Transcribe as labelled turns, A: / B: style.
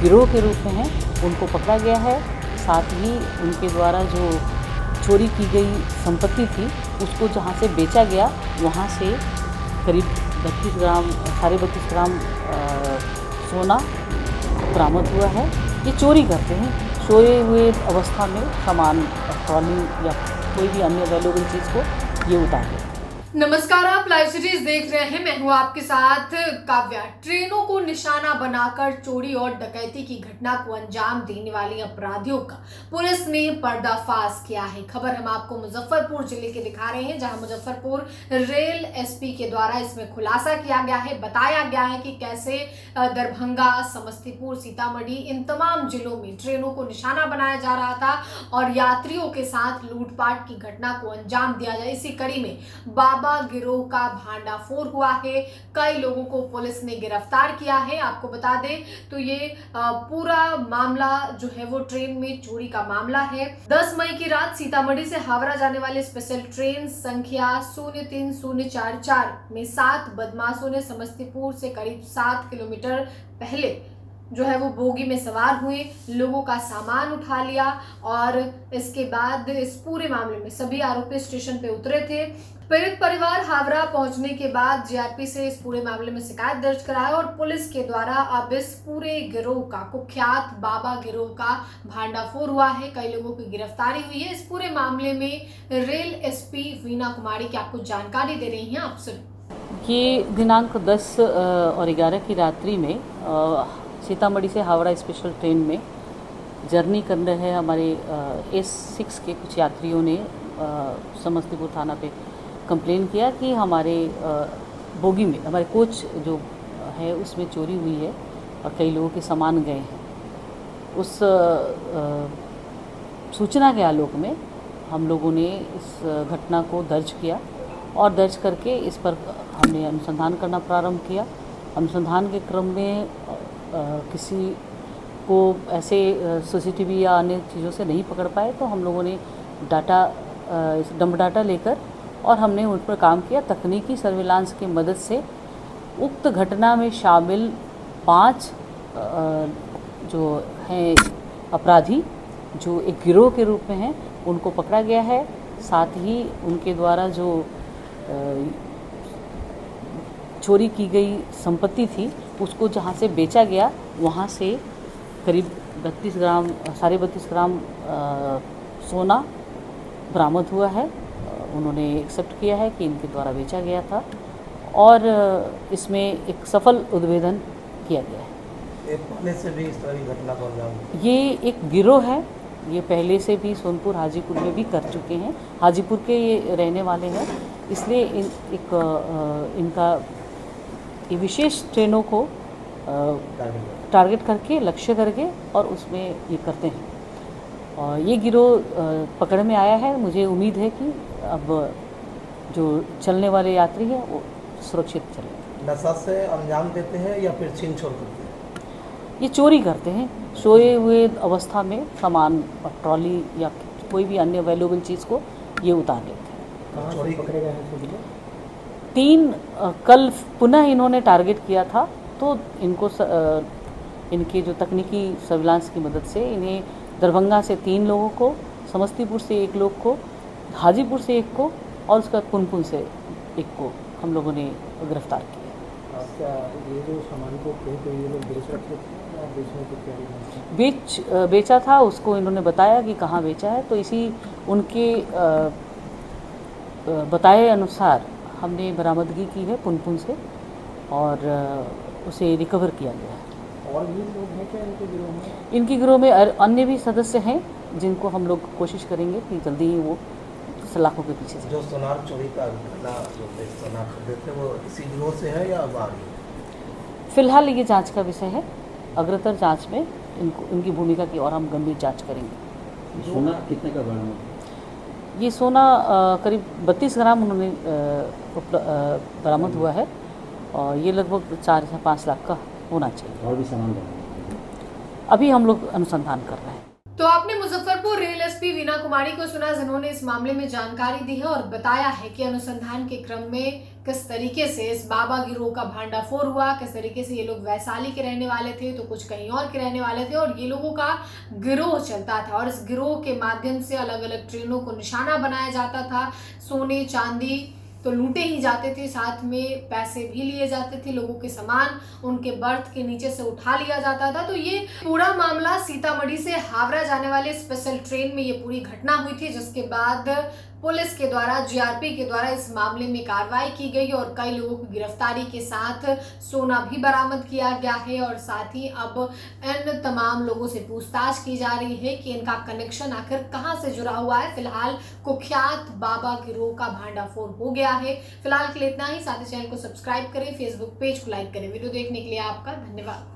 A: गिरोह के रूप में हैं उनको पकड़ा गया है। साथ ही उनके द्वारा जो चोरी की गई संपत्ति थी उसको जहाँ से बेचा गया वहाँ से करीब 32 ग्राम 32.5 ग्राम सोना बरामद हुआ है। ये चोरी करते हैं, सोए हुए अवस्था में सामान ट्रॉली या कोई भी अन्य वैल्यूएबल चीज़ को ये उतार देते हैं।
B: नमस्कार, आप लाइव सीरीज देख रहे हैं। मैं हूं आपके साथ काव्या। ट्रेनों को निशाना बनाकर चोरी और डकैती की घटना को अंजाम देने वाले अपराधियों का पुलिस ने पर्दाफाश किया है। खबर हम आपको मुजफ्फरपुर जिले के दिखा रहे हैं, जहां मुजफ्फरपुर रेल एसपी के द्वारा इसमें खुलासा किया गया है। बताया गया है कि कैसे दरभंगा, समस्तीपुर, सीतामढ़ी इन तमाम जिलों में ट्रेनों को निशाना बनाया जा रहा था और यात्रियों के साथ लूटपाट की घटना को अंजाम दिया जाए। इसी कड़ी में बाबा गिरोह का भांडाफोड़ हुआ है। कई लोगों को पुलिस ने गिरफ्तार किया है। आपको बता दें तो ये पूरा मामला जो है वो ट्रेन में चोरी का मामला है। 10 मई की रात सीतामढ़ी से हावड़ा जाने वाली स्पेशल ट्रेन संख्या 03044 में 7 बदमाशों ने समस्तीपुर से करीब 7 किलोमीटर पहले जो है वो बोगी में सवार हुए, लोगों का सामान उठा लिया और इसके बाद इस पूरे मामले में सभी आरोपी स्टेशन पे उतरे थे। पीड़ित परिवार हावड़ा पहुंचने के बाद जीआरपी से इस पूरे मामले में शिकायत दर्ज कराया और पुलिस के द्वारा अब इस पूरे गिरोह का, कुख्यात बाबा गिरोह का भांडाफोड़ हुआ है। कई लोगों की गिरफ्तारी हुई है। इस पूरे मामले में रेल एसपी वीना कुमारी की आपको जानकारी दे रही हैं, आप सुनिए।
A: ये दिनांक 10 और 11 की रात्रि में सीतामढ़ी से हावड़ा स्पेशल ट्रेन में जर्नी कर रहे हैं हमारे S6 के कुछ यात्रियों ने समस्तीपुर थाना पे कंप्लेन किया कि हमारे बोगी में हमारे कोच जो है उसमें चोरी हुई है और कई लोगों के सामान गए हैं। उस सूचना के आलोक में हम लोगों ने इस घटना को दर्ज किया और दर्ज करके इस पर हमने अनुसंधान करना प्रारंभ किया। अनुसंधान के क्रम में किसी को ऐसे सीसीटीवी या अन्य चीज़ों से नहीं पकड़ पाए तो हम लोगों ने डंप डाटा लेकर और हमने उन पर काम किया। तकनीकी सर्विलांस की मदद से उक्त घटना में शामिल 5 जो हैं अपराधी जो एक गिरोह के रूप में हैं उनको पकड़ा गया है। साथ ही उनके द्वारा जो चोरी की गई संपत्ति थी उसको जहाँ से बेचा गया वहाँ से करीब 32 ग्राम 32.5 ग्राम सोना बरामद हुआ है। उन्होंने एक्सेप्ट किया है कि इनके द्वारा बेचा गया था और इसमें एक सफल उद्भेदन किया गया है।
C: पहले से भी इस तरह की घटना को अंजाम
A: ये एक गिरोह है। ये पहले से भी सोनपुर हाजीपुर में भी कर चुके हैं। हाजीपुर के ये रहने वाले हैं, इसलिए इनका ये विशेष ट्रेनों को टारगेट करके, लक्ष्य करके और उसमें ये करते हैं। और ये गिरोह पकड़ में आया है। मुझे उम्मीद है कि अब जो चलने वाले यात्री हैं वो सुरक्षित चलें।
C: नशा से अंजाम देते हैं या फिर छीन छोड़ करते हैं?
A: ये चोरी करते हैं, सोए हुए अवस्था में सामान ट्रॉली या कोई भी अन्य वैल्यूएबल चीज़ को ये उतार लेते हैं।
C: कहाँ चोरी पकड़े गए हैं?
A: 3 कल पुनः इन्होंने टारगेट किया था तो इनको इनके जो तकनीकी सर्विलांस की मदद से इन्हें दरभंगा से 3 लोगों को, समस्तीपुर से 1 लोग को, हाजीपुर से 1 को और उसका पुनपुन से 1 को हम लोगों ने गिरफ्तार किया।
C: क्या ये जो सामान को ये लोग बेच रखे थे या बेचने की तैयारी?
A: बेचा था, उसको इन्होंने बताया कि कहाँ बेचा है, तो इसी उनके बताए अनुसार हमने बरामदगी की है पुनपुन से और उसे रिकवर किया गया है।
C: और भी लोग हैं क्या इनके गिरोह में?
A: इनके गिरोह में अन्य भी सदस्य हैं जिनको हम लोग कोशिश करेंगे कि जल्दी ही वो सलाखों के पीछे से।
C: जो सोनार चोरी का घटना जो सोनार खरीदे थे वो इसी गिरोह से है या बाहर?
A: फिलहाल ये जांच का विषय है। अग्रतर जांच में इनकी भूमिका की और हम गंभीर जांच करेंगे।
D: सोना कितने का बरामद?
A: ये सोना करीब 32 ग्राम उन्होंने बरामद हुआ है और ये लगभग 4 से 5 लाख का होना चाहिए।
D: और भी सामान बरामद?
A: अभी हम लोग अनुसंधान कर रहे हैं।
B: तो आपने मुजफ्फरपुर रेल एसपी वीना कुमारी को सुना, जिन्होंने इस मामले में जानकारी दी है और बताया है कि अनुसंधान के क्रम में किस तरीके से इस बाबा गिरोह का भांडाफोड़ हुआ, किस तरीके से ये लोग वैशाली के रहने वाले थे तो कुछ कहीं और के रहने वाले थे और ये लोगों का गिरोह चलता था और इस गिरोह के माध्यम से अलग अलग ट्रेनों को निशाना बनाया जाता था। सोने चांदी तो लूटे ही जाते थे, साथ में पैसे भी लिए जाते थे, लोगों के सामान उनके बर्थ के नीचे से उठा लिया जाता था। तो ये पूरा मामला सीतामढ़ी से हावड़ा जाने वाले स्पेशल ट्रेन में ये पूरी घटना हुई थी, जिसके बाद पुलिस के द्वारा जीआरपी के द्वारा इस मामले में कार्रवाई की गई और कई लोगों की गिरफ्तारी के साथ सोना भी बरामद किया गया है और साथ ही अब इन तमाम लोगों से पूछताछ की जा रही है कि इनका कनेक्शन आखिर कहां से जुड़ा हुआ है। फिलहाल कुख्यात बाबा गिरोह का भांडाफोड़ हो गया है। फिलहाल के लिए इतना ही। साथ ही चैनल को सब्सक्राइब करें, फेसबुक पेज को लाइक करें। वीडियो देखने के लिए आपका धन्यवाद।